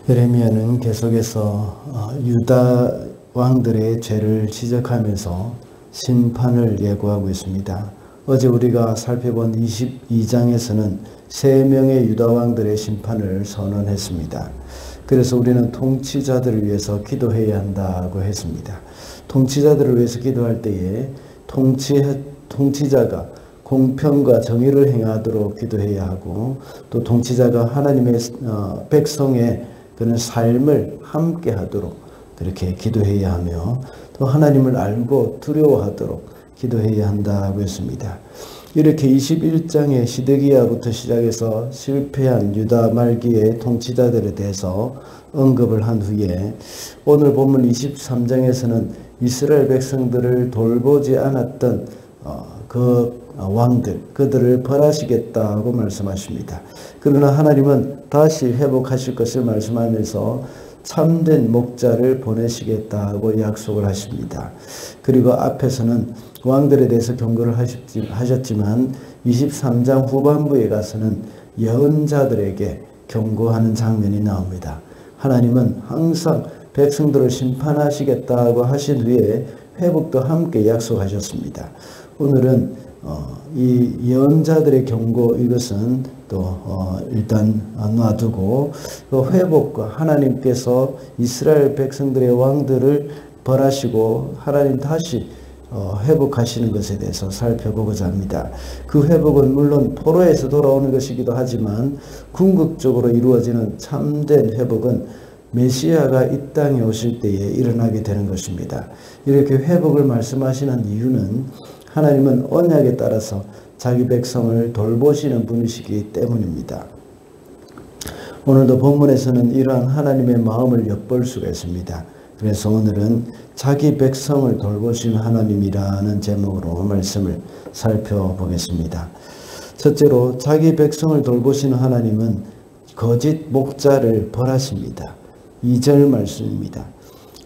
예레미야는 계속해서 유다 왕들의 죄를 지적하면서 심판을 예고하고 있습니다. 어제 우리가 살펴본 22장에서는 3명의 유다 왕들의 심판을 선언했습니다. 그래서 우리는 통치자들을 위해서 기도해야 한다고 했습니다. 통치자들을 위해서 기도할 때에 통치자가 공평과 정의를 행하도록 기도해야 하고, 또 통치자가 하나님의 백성의 그런 삶을 함께 하도록 그렇게 기도해야 하며, 또 하나님을 알고 두려워하도록 기도해야 한다고 했습니다. 이렇게 21장의 시드기야부터 시작해서 실패한 유다 말기의 통치자들에 대해서 언급을 한 후에 오늘 본문 23장에서는 이스라엘 백성들을 돌보지 않았던 그 왕들, 그들을 벌하시겠다고 말씀하십니다. 그러나 하나님은 다시 회복하실 것을 말씀하면서 참된 목자를 보내시겠다고 약속을 하십니다. 그리고 앞에서는 왕들에 대해서 경고를 하셨지만 23장 후반부에 가서는 예언자들에게 경고하는 장면이 나옵니다. 하나님은 항상 백성들을 심판하시겠다고 하신 후에 회복도 함께 약속하셨습니다. 오늘은 이 예언자들의 경고, 이것은 또 일단 놔두고 회복과 하나님께서 이스라엘 백성들의 왕들을 벌하시고 하나님 다시 회복하시는 것에 대해서 살펴보고자 합니다. 그 회복은 물론 포로에서 돌아오는 것이기도 하지만 궁극적으로 이루어지는 참된 회복은 메시아가 이 땅에 오실 때에 일어나게 되는 것입니다. 이렇게 회복을 말씀하시는 이유는 하나님은 언약에 따라서 자기 백성을 돌보시는 분이시기 때문입니다. 오늘도 본문에서는 이러한 하나님의 마음을 엿볼 수가 있습니다. 그래서 오늘은 자기 백성을 돌보시는 하나님이라는 제목으로 말씀을 살펴보겠습니다. 첫째로, 자기 백성을 돌보시는 하나님은 거짓 목자를 벌하십니다. 2절 말씀입니다.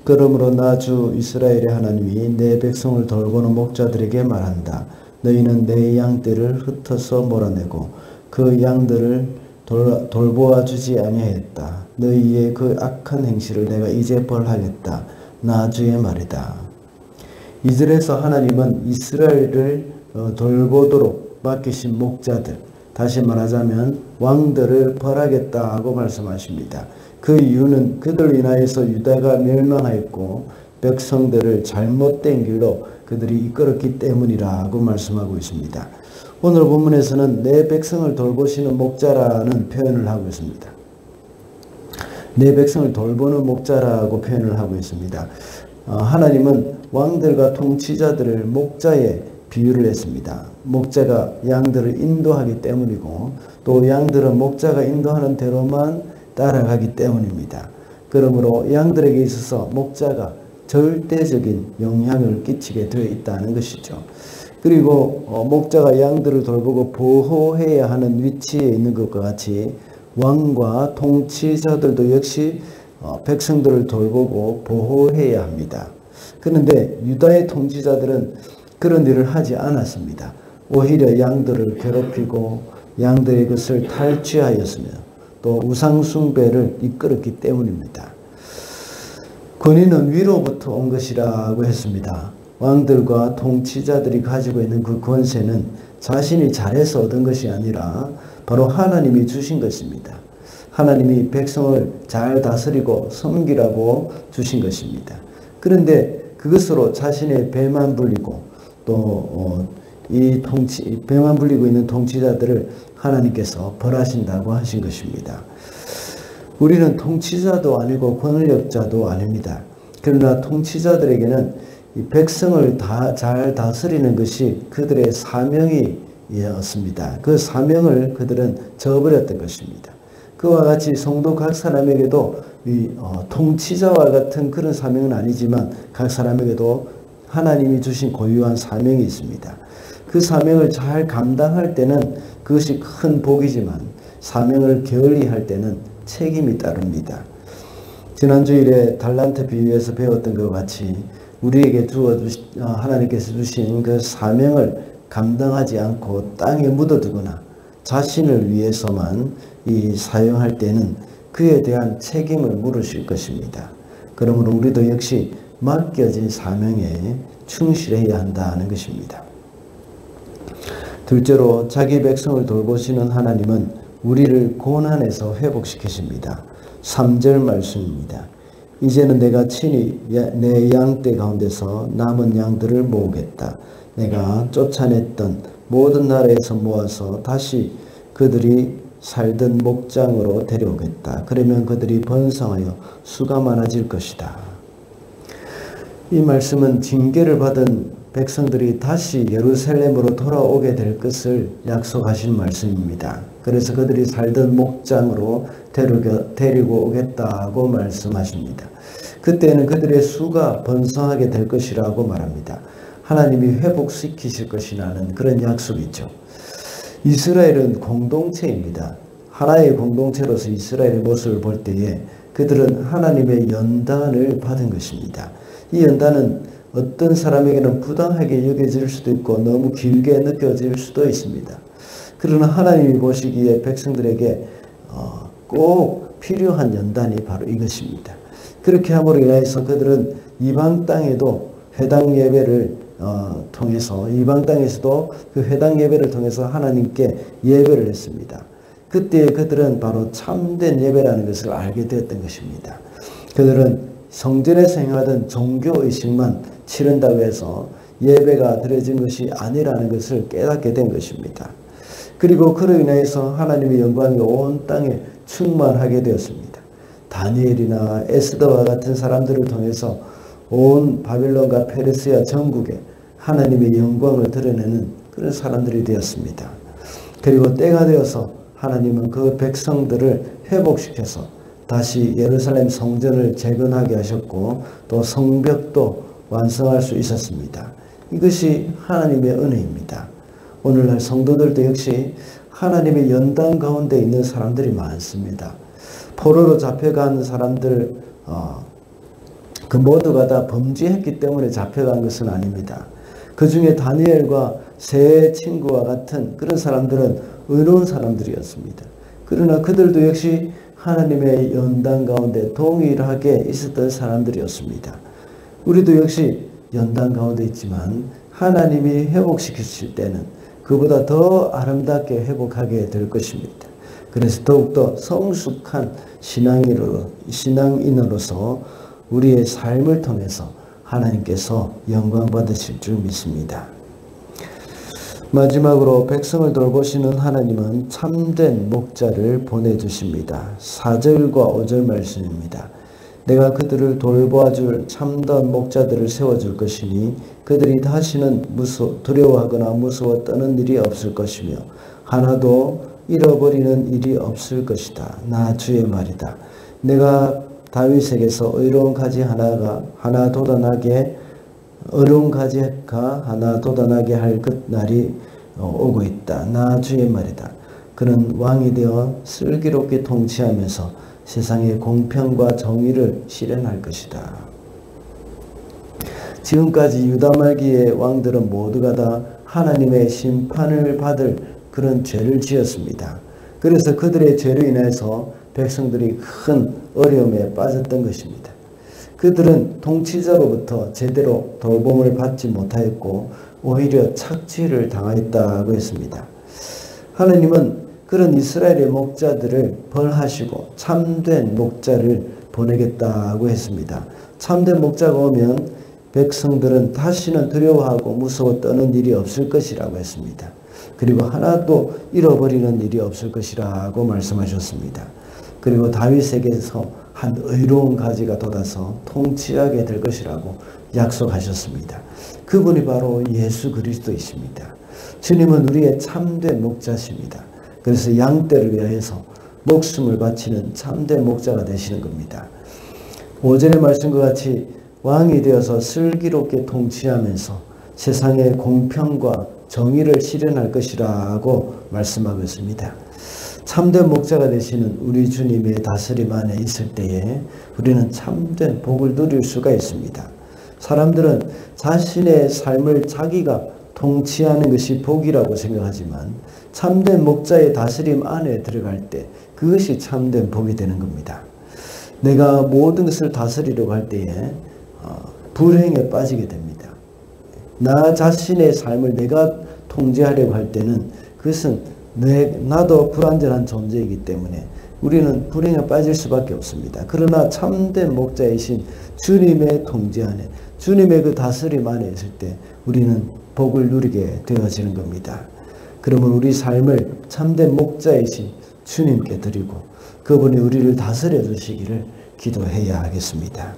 그러므로 나 주 이스라엘의 하나님이 내 백성을 돌보는 목자들에게 말한다. 너희는 내 양떼를 흩어서 몰아내고 그 양들을 돌보아 주지 아니하였다. 너희의 그 악한 행실을 내가 이제 벌하겠다. 나 주의 말이다. 2절에서 하나님은 이스라엘을 돌보도록 맡기신 목자들, 다시 말하자면 왕들을 벌하겠다고 말씀하십니다. 그 이유는 그들로 인하여서 유다가 멸망하였고 백성들을 잘못된 길로 그들이 이끌었기 때문이라고 말씀하고 있습니다. 오늘 본문에서는 내 백성을 돌보시는 목자라는 표현을 하고 있습니다. 내 백성을 돌보는 목자라고 표현을 하고 있습니다. 하나님은 왕들과 통치자들을 목자에 비유를 했습니다. 목자가 양들을 인도하기 때문이고, 또 양들은 목자가 인도하는 대로만 따라가기 때문입니다. 그러므로 양들에게 있어서 목자가 절대적인 영향을 끼치게 되어 있다는 것이죠. 그리고 목자가 양들을 돌보고 보호해야 하는 위치에 있는 것과 같이 왕과 통치자들도 역시 백성들을 돌보고 보호해야 합니다. 그런데 유다의 통치자들은 그런 일을 하지 않았습니다. 오히려 양들을 괴롭히고 양들의 것을 탈취하였으며 또 우상숭배를 이끌었기 때문입니다. 권위는 위로부터 온 것이라고 했습니다. 왕들과 통치자들이 가지고 있는 그 권세는 자신이 잘해서 얻은 것이 아니라 바로 하나님이 주신 것입니다. 하나님이 백성을 잘 다스리고 섬기라고 주신 것입니다. 그런데 그것으로 자신의 배만 불리고 또 배만 불리고 있는 통치자들을 하나님께서 벌하신다고 하신 것입니다. 우리는 통치자도 아니고 권력자도 아닙니다. 그러나 통치자들에게는 이 백성을 잘 다스리는 것이 그들의 사명이었습니다. 그 사명을 그들은 저버렸던 것입니다. 그와 같이 성도 각 사람에게도 통치자와 같은 그런 사명은 아니지만 각 사람에게도 하나님이 주신 고유한 사명이 있습니다. 그 사명을 잘 감당할 때는 그것이 큰 복이지만 사명을 게을리할 때는 책임이 따릅니다. 지난 주일에 달란트 비유에서 배웠던 것 같이 우리에게 하나님께서 주신 그 사명을 감당하지 않고 땅에 묻어두거나 자신을 위해서만 사용할 때는 그에 대한 책임을 물으실 것입니다. 그러므로 우리도 역시 맡겨진 사명에 충실해야 한다는 것입니다. 둘째로 자기 백성을 돌보시는 하나님은 우리를 고난에서 회복시키십니다. 3절 말씀입니다. 이제는 내가 친히 내 양떼 가운데서 남은 양들을 모으겠다. 내가 쫓아냈던 모든 나라에서 모아서 다시 그들이 살던 목장으로 데려오겠다. 그러면 그들이 번성하여 수가 많아질 것이다. 이 말씀은 징계를 받은 백성들이 다시 예루살렘으로 돌아오게 될 것을 약속하신 말씀입니다. 그래서 그들이 살던 목장으로 데리고 오겠다고 말씀하십니다. 그때는 그들의 수가 번성하게 될 것이라고 말합니다. 하나님이 회복시키실 것이라는 그런 약속이죠. 이스라엘은 공동체입니다. 하나의 공동체로서 이스라엘의 모습을 볼 때에 그들은 하나님의 연단을 받은 것입니다. 이 연단은 어떤 사람에게는 부당하게 여겨질 수도 있고 너무 길게 느껴질 수도 있습니다. 그러나 하나님이 보시기에 백성들에게 꼭 필요한 연단이 바로 이것입니다. 그렇게 함으로 인해서 그들은 이방 땅에도 회당 예배를 통해서 이방 땅에서도 그 회당 예배를 통해서 하나님께 예배를 했습니다. 그때 그들은 바로 참된 예배라는 것을 알게 되었던 것입니다. 그들은 성전에서 행하던 종교의식만 치른다고 해서 예배가 드려진 것이 아니라는 것을 깨닫게 된 것입니다. 그리고 그로 인해서 하나님의 영광이 온 땅에 충만하게 되었습니다. 다니엘이나 에스더와 같은 사람들을 통해서 온 바빌론과 페르시아 전국에 하나님의 영광을 드러내는 그런 사람들이 되었습니다. 그리고 때가 되어서 하나님은 그 백성들을 회복시켜서 다시 예루살렘 성전을 재건하게 하셨고 또 성벽도 완성할 수 있었습니다. 이것이 하나님의 은혜입니다. 오늘날 성도들도 역시 하나님의 연단 가운데 있는 사람들이 많습니다. 포로로 잡혀간 사람들 그 모두가 다 범죄했기 때문에 잡혀간 것은 아닙니다. 그 중에 다니엘과 세 친구와 같은 그런 사람들은 의로운 사람들이었습니다. 그러나 그들도 역시 하나님의 연단 가운데 동일하게 있었던 사람들이었습니다. 우리도 역시 연단 가운데 있지만 하나님이 회복시키실 때는 그보다 더 아름답게 회복하게 될 것입니다. 그래서 더욱더 성숙한 신앙인으로서 우리의 삶을 통해서 하나님께서 영광 받으실 줄 믿습니다. 마지막으로 백성을 돌보시는 하나님은 참된 목자를 보내주십니다. 4절과 5절 말씀입니다. 내가 그들을 돌보아줄 참된 목자들을 세워줄 것이니 그들이 다시는 두려워하거나 무서워 떠는 일이 없을 것이며 하나도 잃어버리는 일이 없을 것이다. 나 주의 말이다. 내가 다윗에게서 어려운 가지가 하나 돋아나게 할 그 날이 오고 있다. 나 주의 말이다. 그는 왕이 되어 슬기롭게 통치하면서 세상의 공평과 정의를 실현할 것이다. 지금까지 유다 말기의 왕들은 모두가 다 하나님의 심판을 받을 그런 죄를 지었습니다. 그래서 그들의 죄로 인해서 백성들이 큰 어려움에 빠졌던 것입니다. 그들은 통치자로부터 제대로 돌봄을 받지 못하였고 오히려 착취를 당하였다고 했습니다. 하나님은 그런 이스라엘의 목자들을 벌하시고 참된 목자를 보내겠다고 했습니다. 참된 목자가 오면 백성들은 다시는 두려워하고 무서워 떠는 일이 없을 것이라고 했습니다. 그리고 하나도 잃어버리는 일이 없을 것이라고 말씀하셨습니다. 그리고 다윗에게서 한 의로운 가지가 돋아서 통치하게 될 것이라고 약속하셨습니다. 그분이 바로 예수 그리스도이십니다. 주님은 우리의 참된 목자십니다. 그래서 양떼를 위하여서 목숨을 바치는 참된 목자가 되시는 겁니다. 5절의 말씀과 같이 왕이 되어서 슬기롭게 통치하면서 세상의 공평과 정의를 실현할 것이라고 말씀하고 있습니다. 참된 목자가 되시는 우리 주님의 다스림 안에 있을 때에 우리는 참된 복을 누릴 수가 있습니다. 사람들은 자신의 삶을 자기가 통치하는 것이 복이라고 생각하지만 참된 목자의 다스림 안에 들어갈 때 그것이 참된 복이 되는 겁니다. 내가 모든 것을 다스리려고 할 때에 불행에 빠지게 됩니다. 나 자신의 삶을 내가 통제하려고 할 때는 그것은 나도 불완전한 존재이기 때문에 우리는 불행에 빠질 수밖에 없습니다. 그러나 참된 목자이신 주님의 통제 안에, 주님의 그 다스림 안에 있을 때 우리는 복을 누리게 되어지는 겁니다. 그러면 우리 삶을 참된 목자이신 주님께 드리고 그분이 우리를 다스려 주시기를 기도해야 하겠습니다.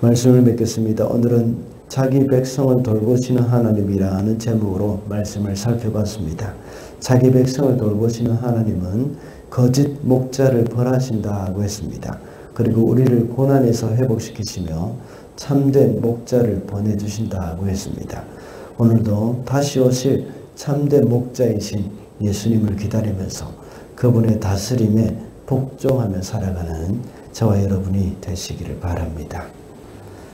말씀을 맺겠습니다. 오늘은 자기 백성을 돌보시는 하나님이라는 제목으로 말씀을 살펴봤습니다. 자기 백성을 돌보시는 하나님은 거짓 목자를 벌하신다고 했습니다. 그리고 우리를 고난에서 회복시키시며 참된 목자를 보내주신다고 했습니다. 오늘도 다시 오실 참된 목자이신 예수님을 기다리면서 그분의 다스림에 복종하며 살아가는 저와 여러분이 되시기를 바랍니다.